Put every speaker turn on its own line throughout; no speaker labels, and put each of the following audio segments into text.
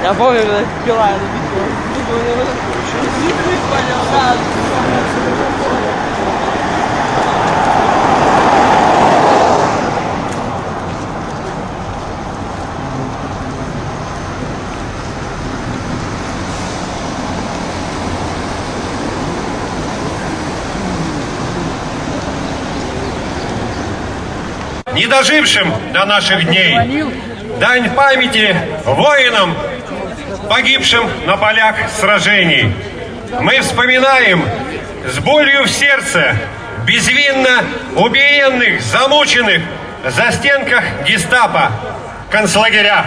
Я помню, когда пила эту видео.
Не дожившим до наших дней, дань памяти воинам, погибшим на полях сражений. Мы вспоминаем с болью в сердце безвинно убиенных, замученных в застенках гестапо, концлагерях.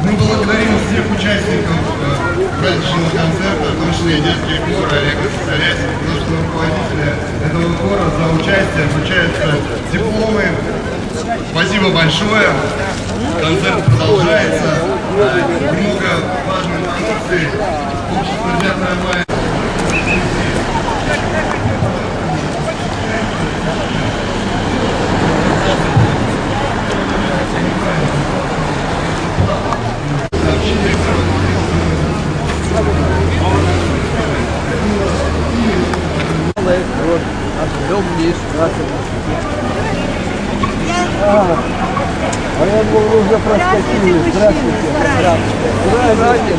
Мы благодарим всех участников праздничного концерта, в том числе детских хора Олега Царясь, художественного руководителя этого хора, за участие. Вручаются дипломы. Спасибо большое. Концерт продолжается. Много важной информации. Общество 9 мая.
А я думал, вы уже проскочили. Здравствуйте. Здравствуйте.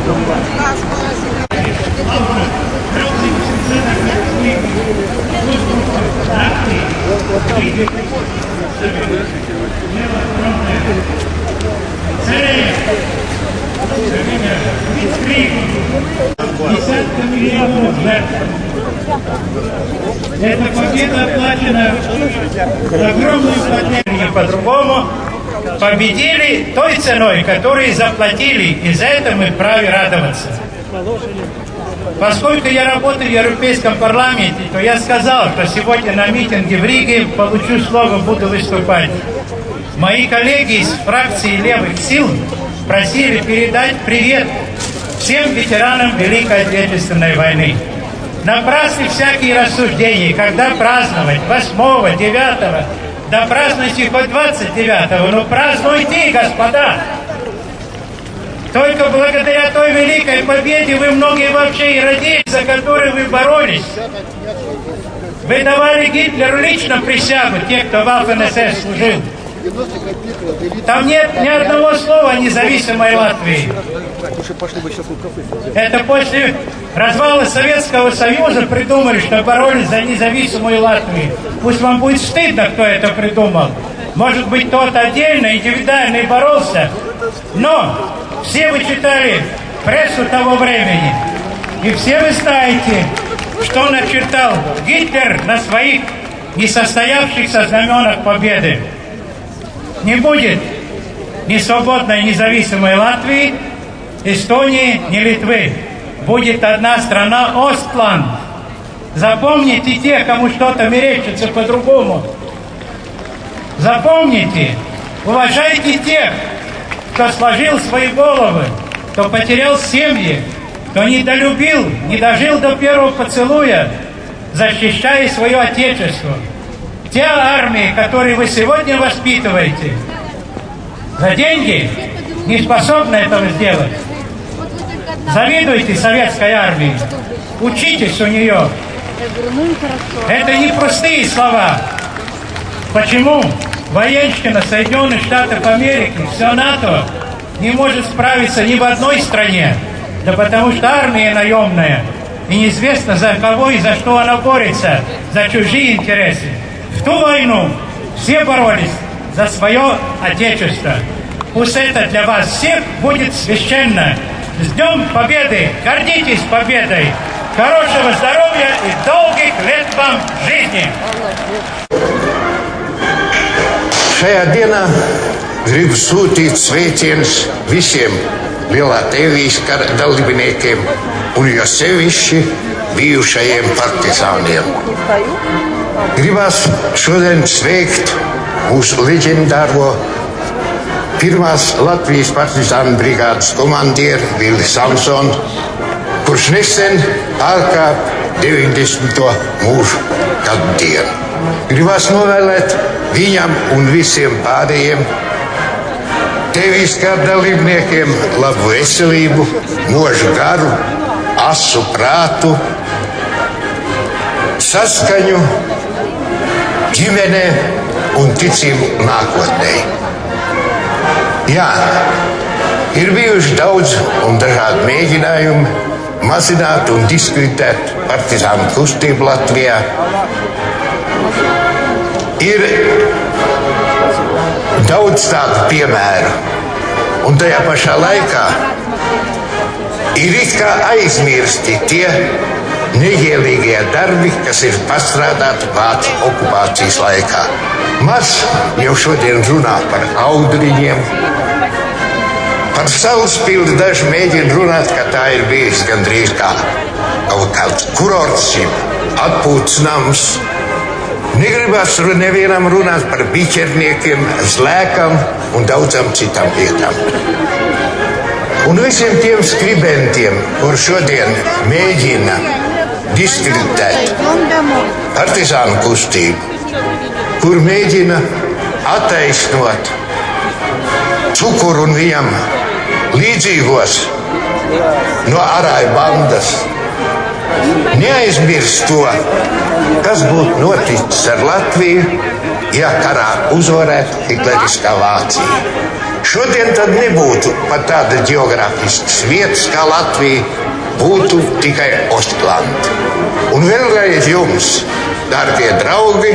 Десятка миллионов жертв. Эта победа оплачена огромным потерями. По-другому победили той ценой, которую заплатили, и за это мы вправе радоваться. Поскольку я работаю в Европейском парламенте, то я сказал, что сегодня на митинге в Риге получу слово, буду выступать. Мои коллеги из фракции левых сил просили передать привет всем ветеранам Великой Отечественной войны. Напрасны всякие рассуждения, когда праздновать 8-го, 9-го, да празднуйте хоть 29-го, но празднуйте, господа! Только благодаря той великой победе вы многие вообще и родились, за которой вы боролись. Вы давали Гитлеру лично присягу, те, кто в АФНСС служил. Там нет ни одного слова о независимой Латвии. Это после развала Советского Союза придумали, что боролись за независимую Латвию. Пусть вам будет стыдно, кто это придумал. Может быть, тот отдельно, индивидуально боролся. Но все вы читали прессу того времени. И все вы знаете, что начертал Гитлер на своих несостоявшихся знаменах победы. Не будет ни свободной независимой Латвии, Эстонии, ни Литвы. Будет одна страна Остланд. Запомните те, кому что-то мерещится по-другому. Запомните, уважайте тех, кто сложил свои головы, кто потерял семьи, кто недолюбил, не дожил до первого поцелуя, защищая свое Отечество. Те армии, которые вы сегодня воспитываете, за деньги не способны этого сделать. Завидуйте советской армии, учитесь у нее. Это не простые слова. Почему военщина Соединенных Штатов Америки, все НАТО не может справиться ни в одной стране? Да потому что армия наемная, и неизвестно за кого и за что она борется, за чужие интересы. В ту войну все боролись за свое Отечество. Пусть это для вас всех будет священно. С Днем Победы! Гордитесь победой! Хорошего здоровья и долгих лет вам жизни!
Šajā dienā gribu sūtīt sveicienus visiem Lielā Latvijas kara dalībniekiem un jo sevišķi bijušajiem partizāniem. Gribas šodien sveikt mūsu leģendāro pirmās Latvijas partizānu brigādes komandieru Vili Samsonu, kurš nesen pārkāpa 90. mūžu gadu dienu. Gribas novēlēt viņam un visiem pārējiem tevis kā dalībniekiem labu veselību, mūžu garu, asu prātu, saskaņu ģimenē un ticību nākotnē. Jā, ir bijuši daudz un dažādi mēģinājumi mazināt un diskreditēt partizānu kustību Latvijā. Ir daudz tādu piemēru, un tajā pašā laikā ir it kā aizmirsti tie neielīgie darbi, kas ir pastrādāti vācu okupācijas laikā. Maz jau šodien runā par audriņiem, par Sauspildi daži mēģina runāt, ka tā ir bijis gandrīz kā kaut kāds kurorts, atpūtas nams. Negribas nevienam runāt par biķerniekiem, zlēkam un daudzām citām lietām. Un visiem tiem skribentiem, kur šodien mēģina diskreditēt partizānu kustību, kur mēģina attaisnot Cukuru un viņam līdzīgos no arāju bandas, neaizmirst to, kas būtu noticis ar Latviju, ja karā uzvarētu hitleriskā Vācija. Šodien tad nebūtu pat tāda geogrāfiskas vietas kā Latvija, būtu tikai Ostlanda. Un vēlreiz jums, darbie draugi,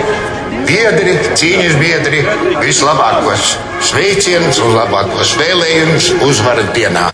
biedri, cīņas biedri, vislabākos sveicienus un labākos vēlējumus uzvaras dienā.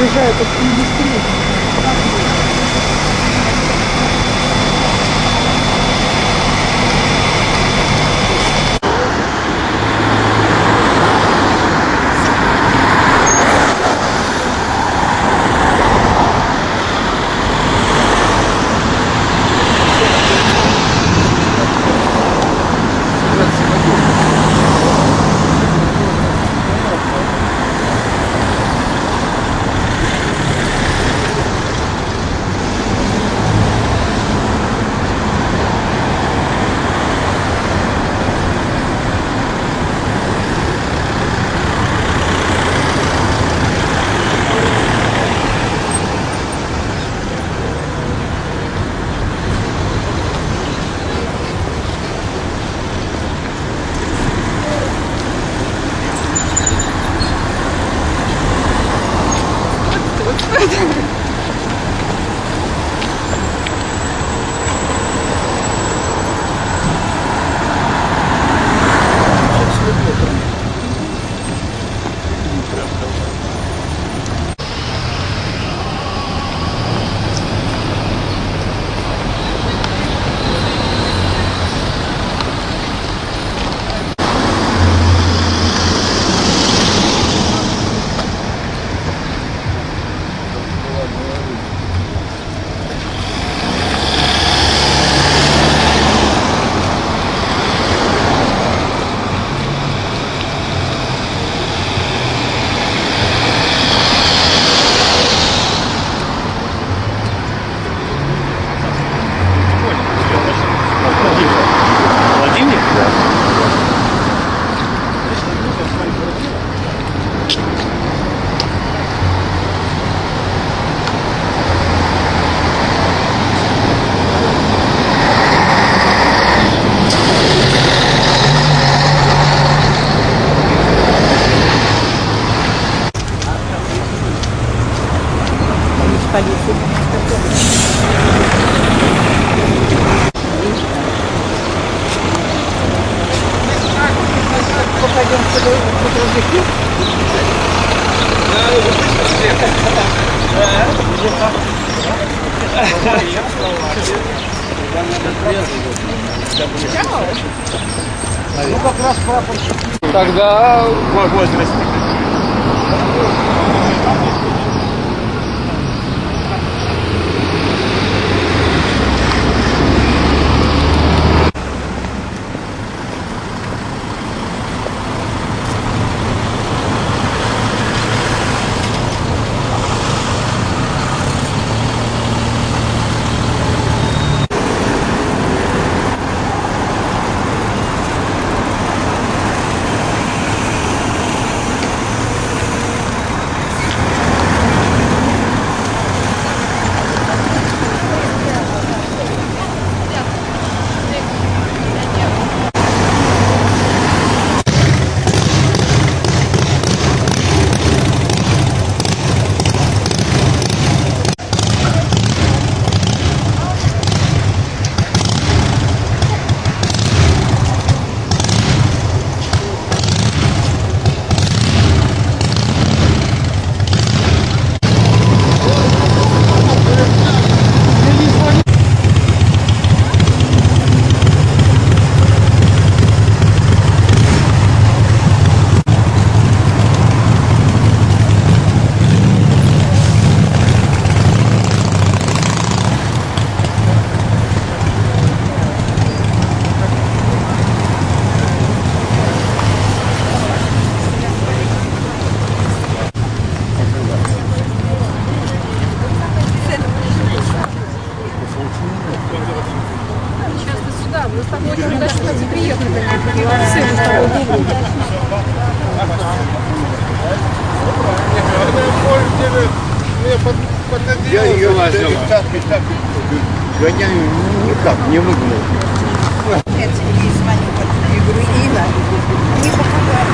Решает индустрию.
Тогда в возрасте.
Я ее так гоняю, никак не выгнал.
Я тебе звоню, я говорю, Инна, не попугай.